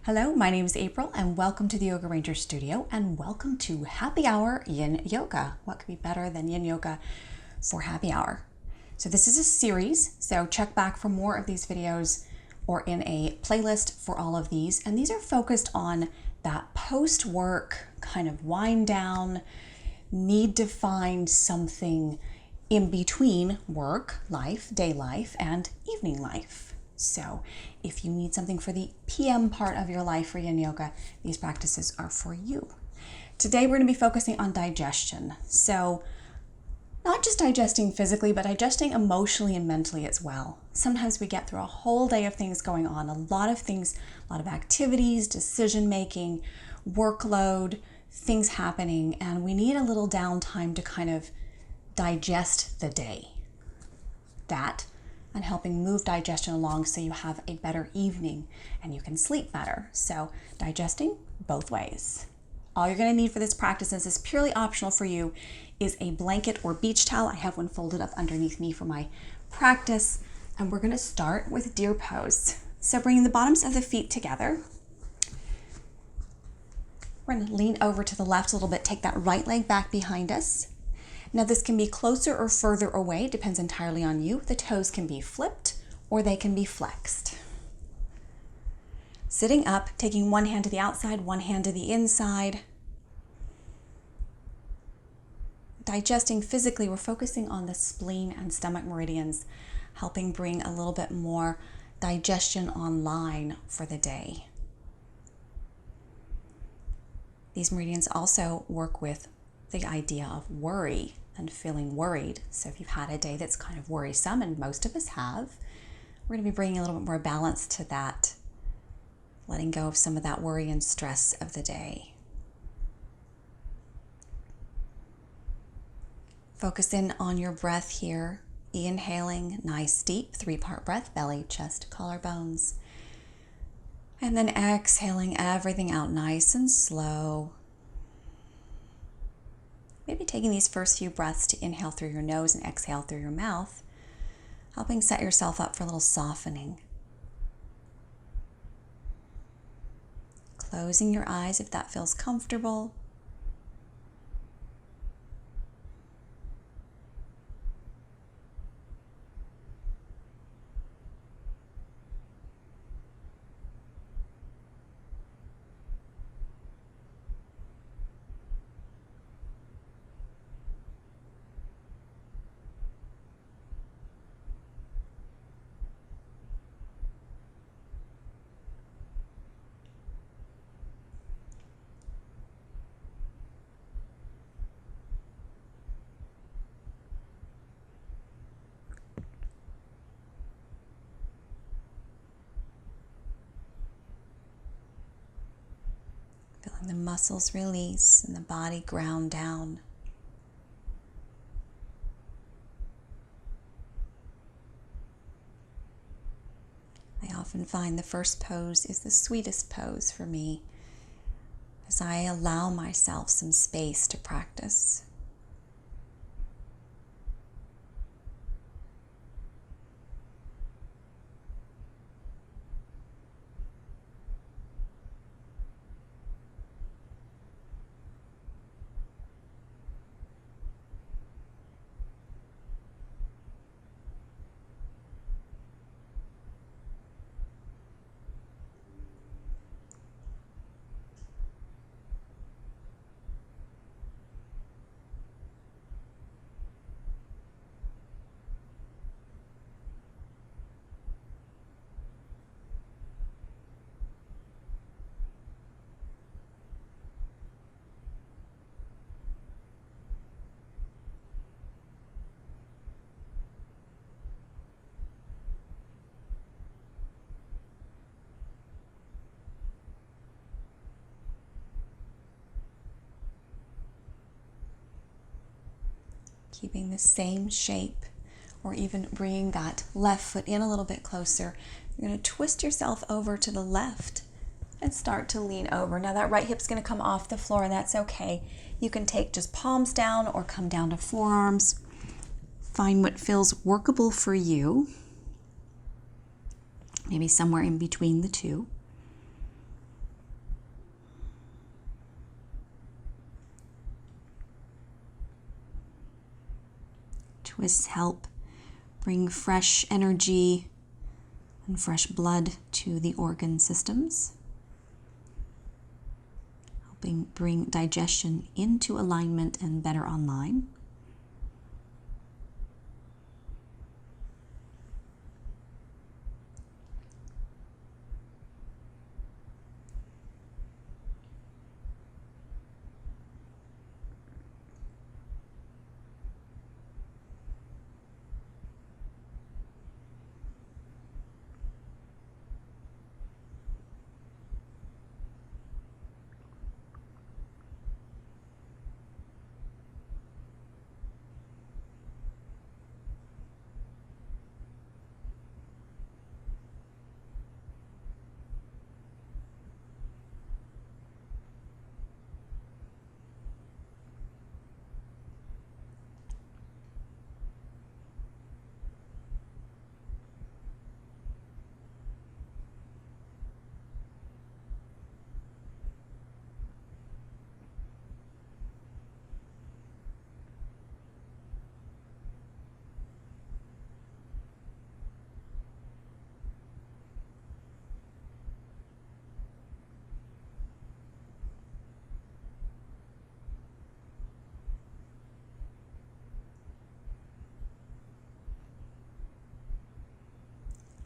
Hello, my name is April and welcome to the Yoga Ranger Studio and welcome to Happy Hour Yin Yoga. What could be better than Yin Yoga for Happy Hour? So this is a series, so check back for more of these videos or in a playlist for all of these. And these are focused on that post-work kind of wind down, need to find something in between work life, day life, and evening life. So if you need something for the PM part of your life for Yin Yoga, these practices are for you. Today we're going to be focusing on digestion. So not just digesting physically, but digesting emotionally and mentally as well. Sometimes we get through a whole day of things going on, a lot of things, a lot of activities, decision making, workload, things happening, and we need a little downtime to kind of digest the day. That and helping move digestion along so you have a better evening and you can sleep better. So digesting both ways. All you're gonna need for this practice, since it's purely optional for you, is a blanket or beach towel. I have one folded up underneath me for my practice. And we're gonna start with deer pose. So bringing the bottoms of the feet together. We're gonna lean over to the left a little bit, take that right leg back behind us. Now this can be closer or further away, depends entirely on you. The toes can be flipped or they can be flexed. Sitting up, taking one hand to the outside, one hand to the inside. Digesting physically, we're focusing on the spleen and stomach meridians, helping bring a little bit more digestion online for the day. These meridians also work with the idea of worry and feeling worried. So if you've had a day that's kind of worrisome, and most of us have, we're going to be bringing a little bit more balance to that, letting go of some of that worry and stress of the day. Focus in on your breath here. Inhaling, nice deep 3-part breath, belly, chest, collarbones. And then exhaling everything out nice and slow. Maybe taking these first few breaths to inhale through your nose and exhale through your mouth, helping set yourself up for a little softening. Closing your eyes if that feels comfortable. Feeling the muscles release and the body ground down. I often find the first pose is the sweetest pose for me as I allow myself some space to practice. Keeping the same shape, or even bringing that left foot in a little bit closer. You're going to twist yourself over to the left and start to lean over. Now that right hip's going to come off the floor, and that's okay. You can take just palms down or come down to forearms. Find what feels workable for you. Maybe somewhere in between the two. Twists help bring fresh energy and fresh blood to the organ systems, helping bring digestion into alignment and better online.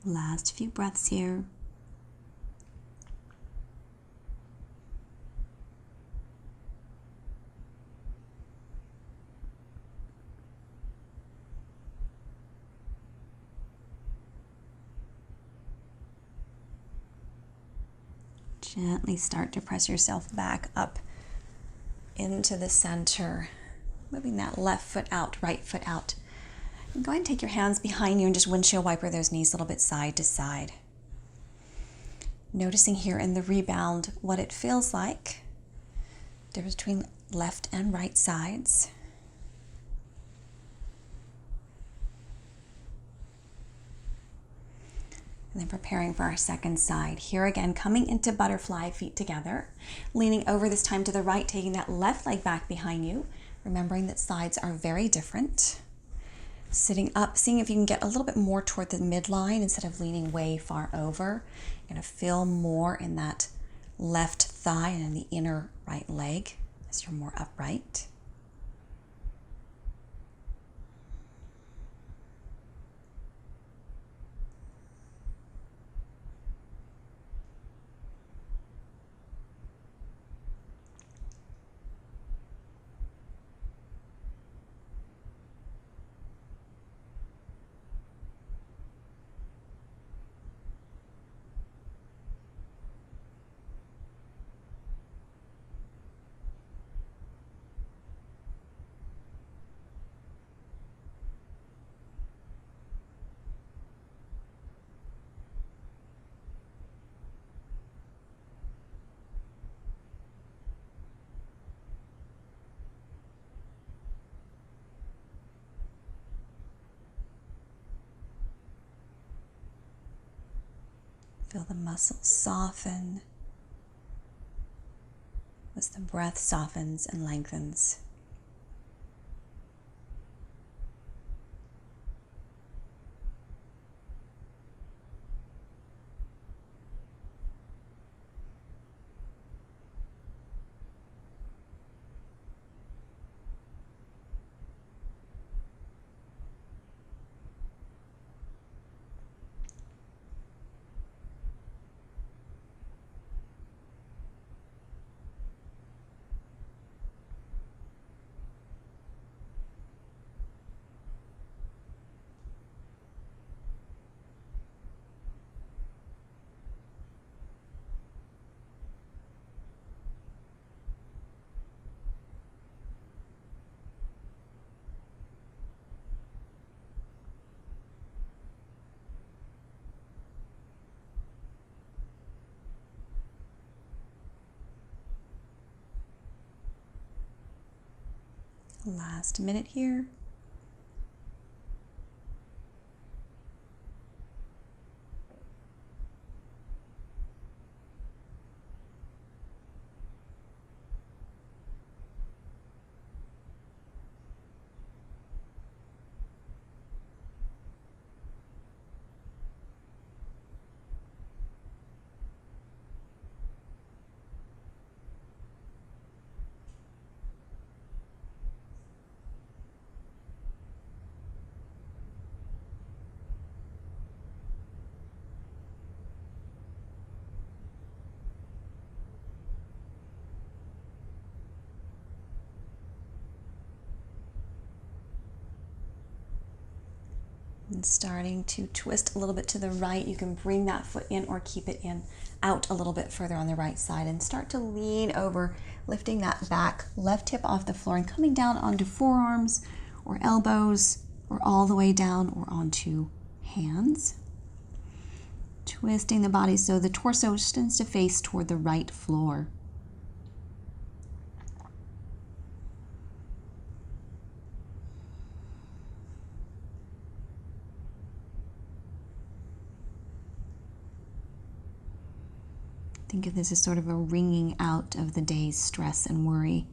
Last few breaths here. Gently start to press yourself back up into the center, moving that left foot out, right foot out. And go ahead and take your hands behind you and just windshield wiper those knees a little bit side to side. Noticing here in the rebound what it feels like, difference between left and right sides. And then preparing for our second side. Here again, coming into butterfly, feet together, leaning over this time to the right, taking that left leg back behind you, remembering that sides are very different. Sitting up, seeing if you can get a little bit more toward the midline instead of leaning way far over. You're going to feel more in that left thigh and in the inner right leg as you're more upright. Feel the muscles soften as the breath softens and lengthens. Last minute here. And starting to twist a little bit to the right. You can bring that foot in or keep it in out a little bit further on the right side and start to lean over, lifting that back left hip off the floor and coming down onto forearms or elbows or all the way down or onto hands. Twisting the body so the torso tends to face toward the right floor. Think of this as sort of a wringing out of the day's stress and worry.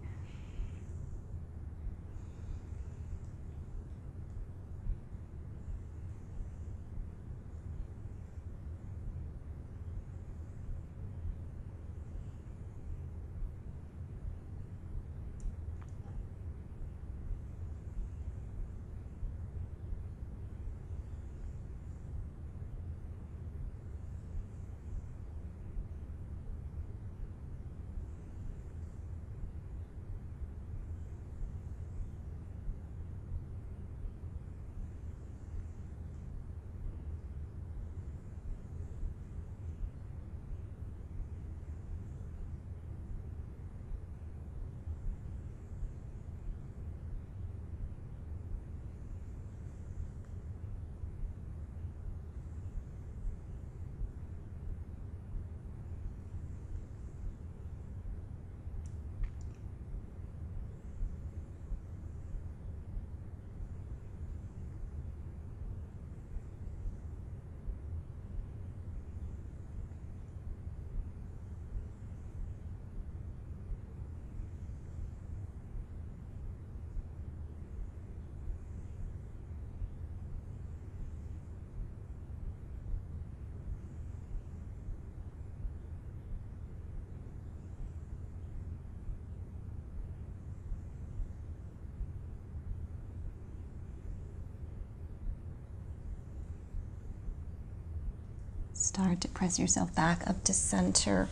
Start to press yourself back up to center.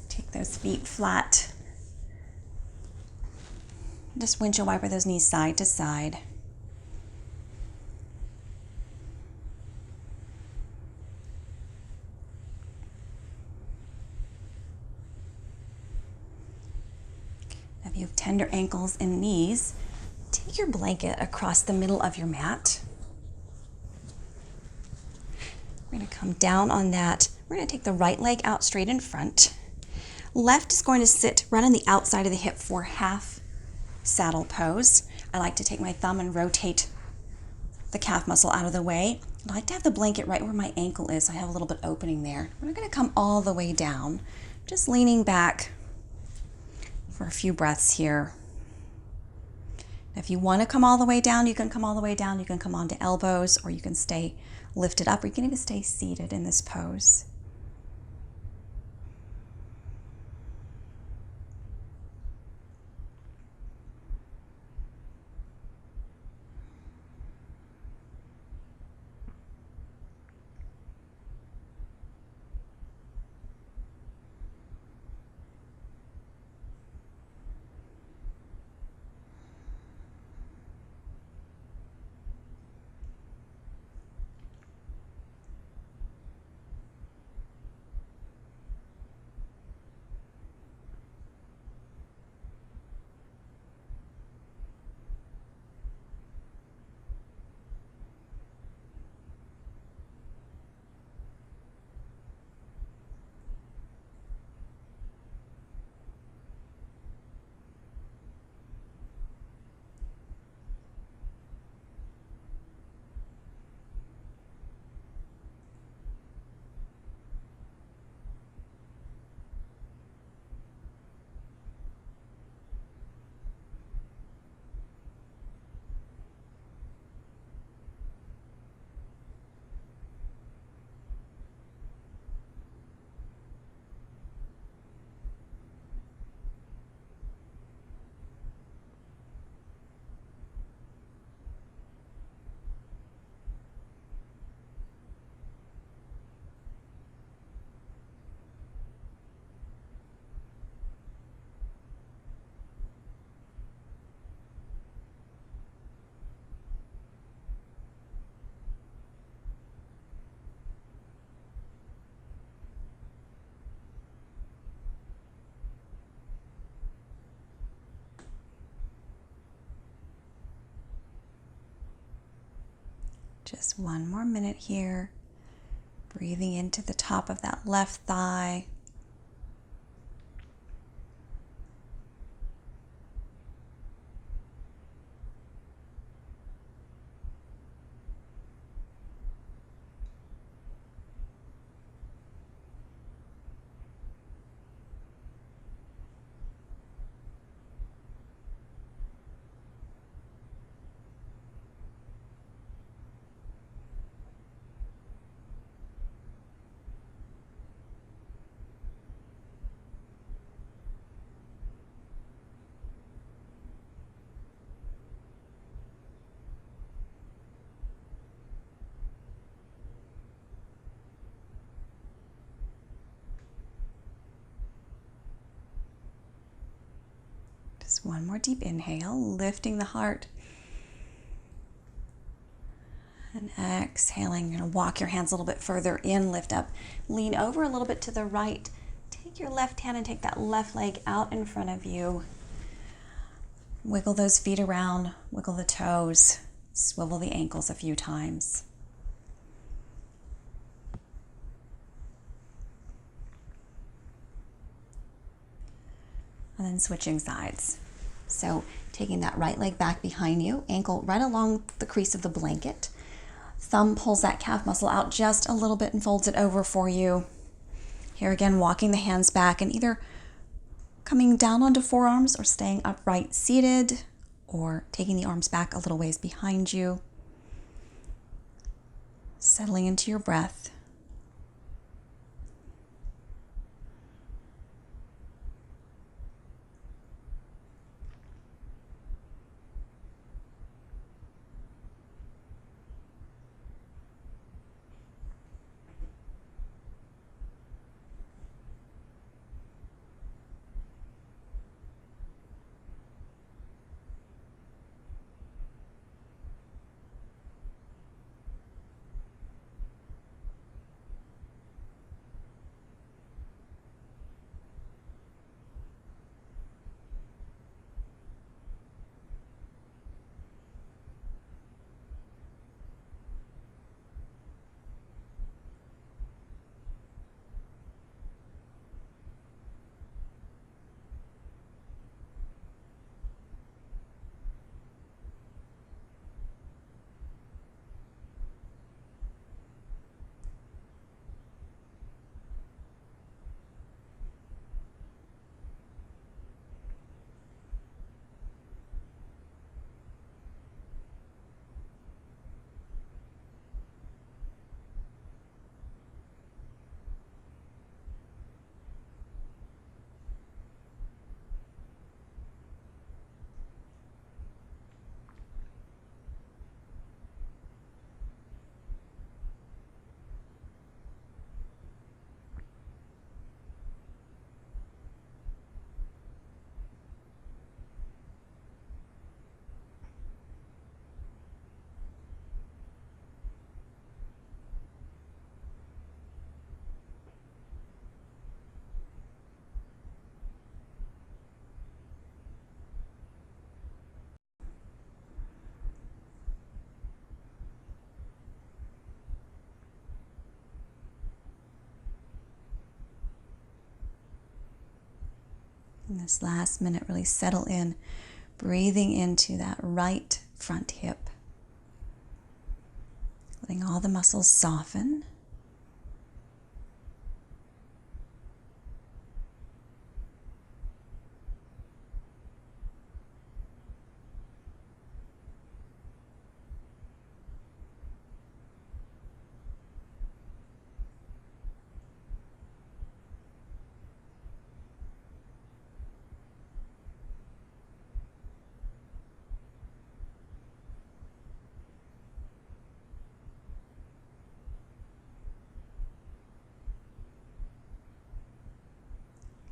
Take those feet flat. Just windshield wiper those knees side to side. If you have tender ankles and knees, take your blanket across the middle of your mat. We're going to come down on that. We're going to take the right leg out straight in front. Left is going to sit right on the outside of the hip for half saddle pose. I like to take my thumb and rotate the calf muscle out of the way. I like to have the blanket right where my ankle is, so I have a little bit opening there. We're not going to come all the way down, just leaning back for a few breaths here. If you want to come all the way down, you can come all the way down. You can come onto elbows, or you can stay lifted up, or you can even stay seated in this pose. Just one more minute here. Breathing into the top of that left thigh. Just one more deep inhale, lifting the heart. And exhaling, you're going to walk your hands a little bit further in, lift up, lean over a little bit to the right. Take your left hand and take that left leg out in front of you. Wiggle those feet around, wiggle the toes, swivel the ankles a few times. And then switching sides. So taking that right leg back behind you, ankle right along the crease of the blanket. Thumb pulls that calf muscle out just a little bit and folds it over for you. Here again, walking the hands back and either coming down onto forearms or staying upright seated, or taking the arms back a little ways behind you. Settling into your breath. In this last minute, really settle in, breathing into that right front hip. Letting all the muscles soften.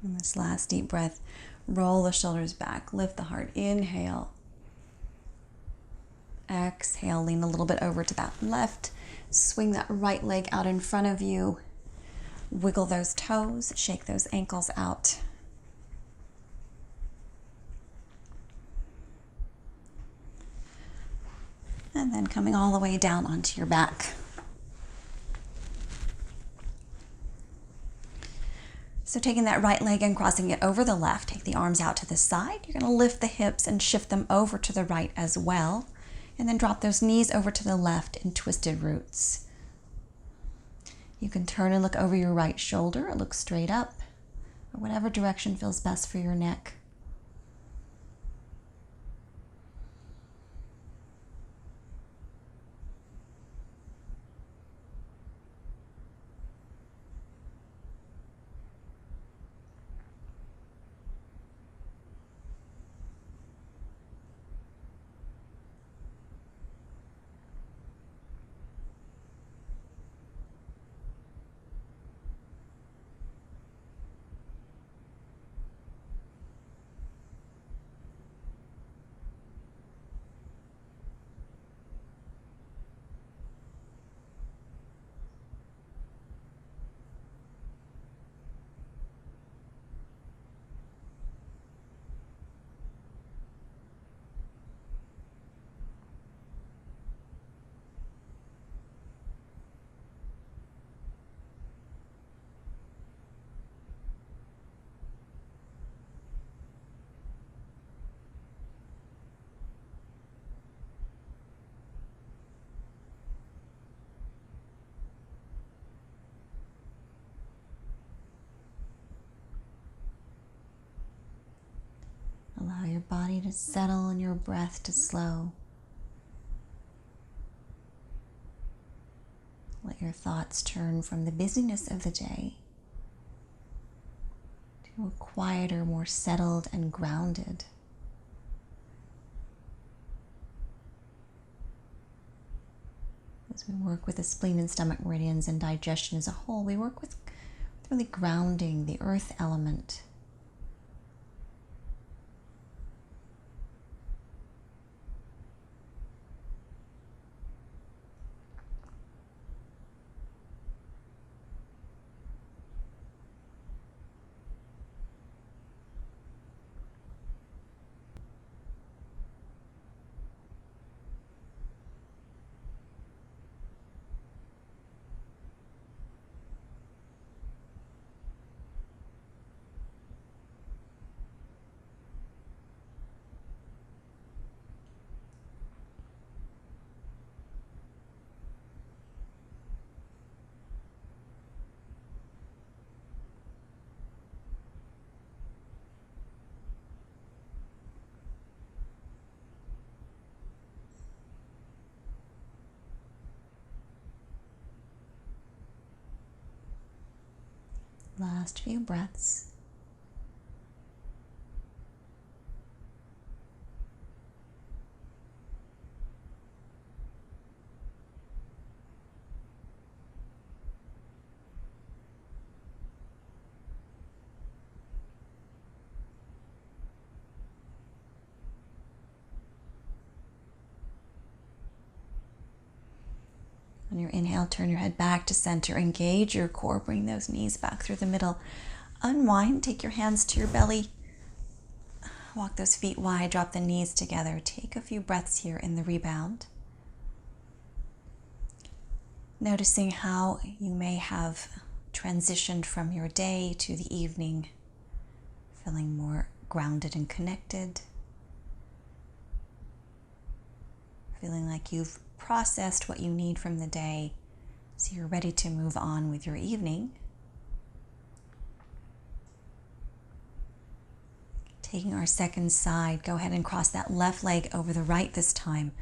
And this last deep breath, roll the shoulders back, lift the heart, inhale. Exhale, lean a little bit over to that left, swing that right leg out in front of you, wiggle those toes, shake those ankles out. And then coming all the way down onto your back. So taking that right leg and crossing it over the left, take the arms out to the side. You're going to lift the hips and shift them over to the right as well. And then drop those knees over to the left in twisted roots. You can turn and look over your right shoulder or look straight up, or whatever direction feels best for your neck. Allow your body to settle and your breath to slow. Let your thoughts turn from the busyness of the day to a quieter, more settled and grounded. As we work with the spleen and stomach meridians and digestion as a whole, we work with really grounding the earth element. Last few breaths. On your inhale, turn your head back to center. Engage your core. Bring those knees back through the middle. Unwind. Take your hands to your belly. Walk those feet wide. Drop the knees together. Take a few breaths here in the rebound. Noticing how you may have transitioned from your day to the evening, feeling more grounded and connected. Feeling like you've processed what you need from the day, so you're ready to move on with your evening. Taking our second side, go ahead and cross that left leg over the right this time.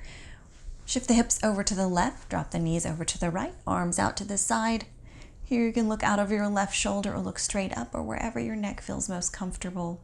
Shift the hips over to the left, drop the knees over to the right, arms out to the side. Here you can look out over your left shoulder or look straight up or wherever your neck feels most comfortable.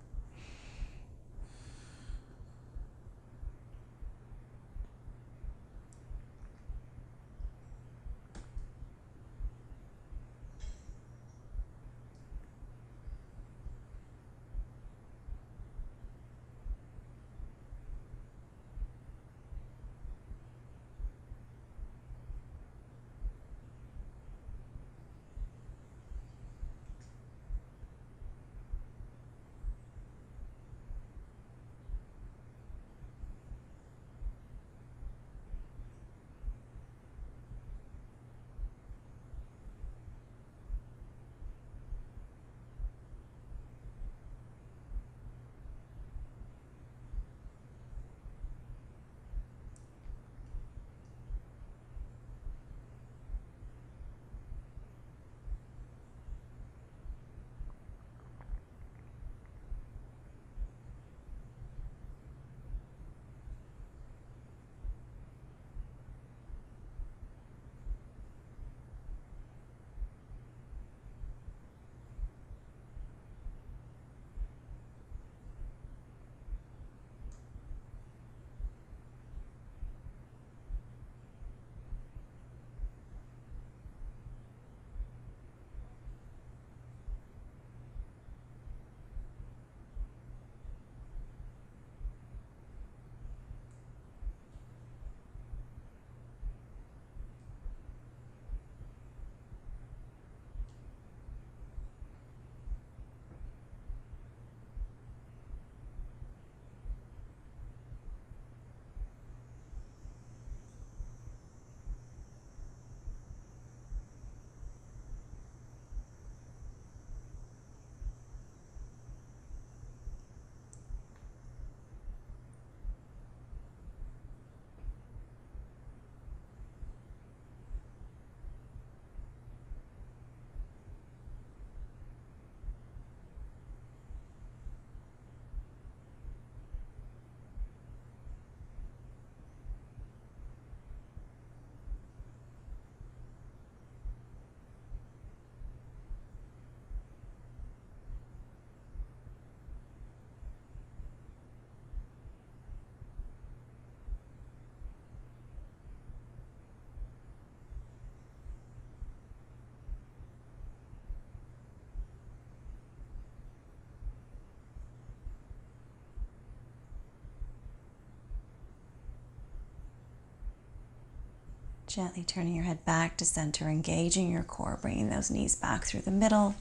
Gently turning your head back to center, engaging your core, bringing those knees back through the middle,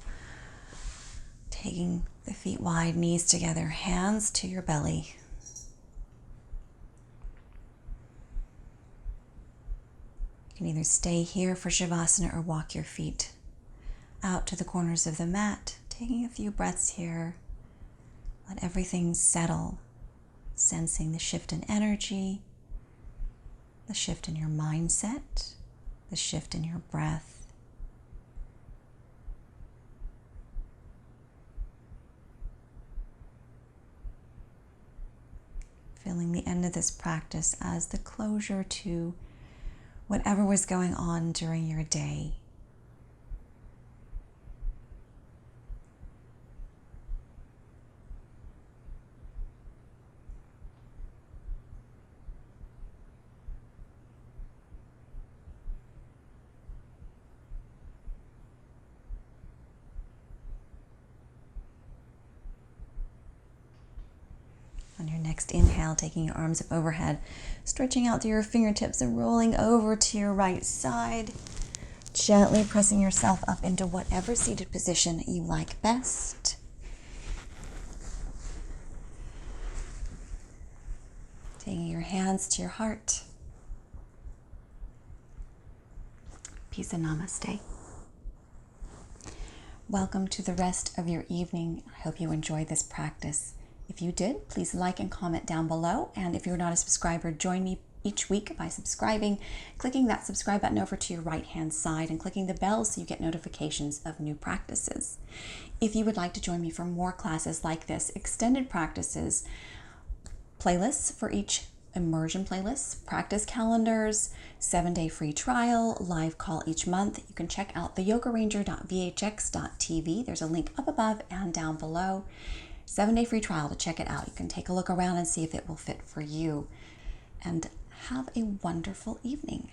taking the feet wide, knees together, hands to your belly. You can either stay here for shavasana or walk your feet out to the corners of the mat, taking a few breaths here. Let everything settle, sensing the shift in energy, the shift in your mindset, the shift in your breath. Feeling the end of this practice as the closure to whatever was going on during your day. On your next inhale, taking your arms up overhead, stretching out through your fingertips and rolling over to your right side. Gently pressing yourself up into whatever seated position you like best. Taking your hands to your heart. Peace and namaste. Welcome to the rest of your evening. I hope you enjoyed this practice. If you did, please like and comment down below. And if you're not a subscriber, join me each week by subscribing, clicking that subscribe button over to your right-hand side and clicking the bell so you get notifications of new practices. If you would like to join me for more classes like this, extended practices, playlists for each immersion playlists, practice calendars, 7-day free trial, live call each month, you can check out theyogaranger.vhx.tv. There's a link up above and down below. 7-day free trial to check it out. You can take a look around and see if it will fit for you. And have a wonderful evening.